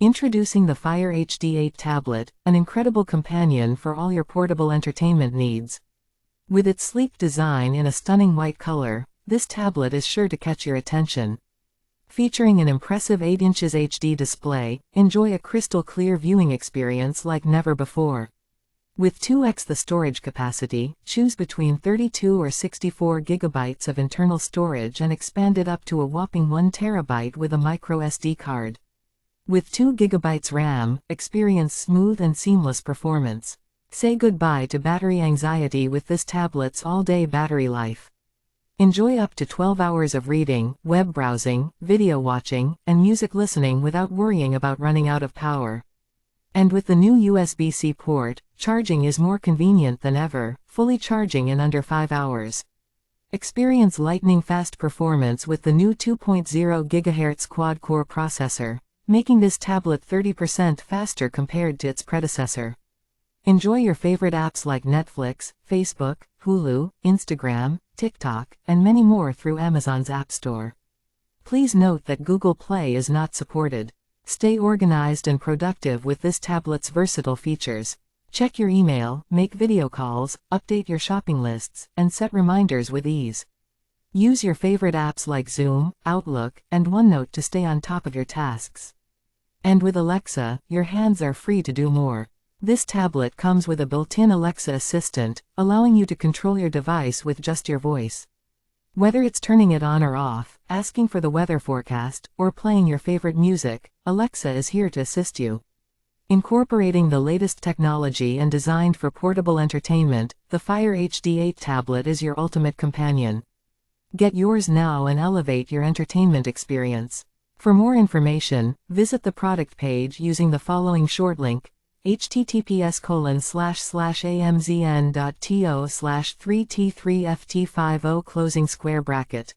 Introducing the Fire HD8 tablet, an incredible companion for all your portable entertainment needs. With its sleek design in a stunning white color, this tablet is sure to catch your attention. Featuring an impressive 8 inches HD display, enjoy a crystal clear viewing experience like never before. With 2x the storage capacity, choose between 32 or 64 gigabytes of internal storage and expand it up to a whopping 1 terabyte with a micro SD card. With 2 gigabytes RAM, experience smooth and seamless performance. Say goodbye to battery anxiety with this tablet's all-day battery life. Enjoy up to 12 hours of reading, web browsing, video watching, and music listening without worrying about running out of power. And with the new USB-C port, charging is more convenient than ever, fully charging in under 5 hours. Experience lightning-fast performance with the new 2.0 GHz quad-core processor, making this tablet 30% faster compared to its predecessor. Enjoy your favorite apps like Netflix, Facebook, Hulu, Instagram, TikTok, and many more through Amazon's App Store. Please note that Google Play is not supported. Stay organized and productive with this tablet's versatile features. Check your email, make video calls, update your shopping lists, and set reminders with ease. Use your favorite apps like Zoom, Outlook, and OneNote to stay on top of your tasks. And with Alexa, your hands are free to do more. This tablet comes with a built-in Alexa assistant, allowing you to control your device with just your voice. Whether it's turning it on or off, asking for the weather forecast, or playing your favorite music, Alexa is here to assist you. Incorporating the latest technology and designed for portable entertainment, the Fire HD8 tablet is your ultimate companion. Get yours now and elevate your entertainment experience. For more information, visit the product page using the following short link: https://amzn.to/3t3ft50 closing square bracket.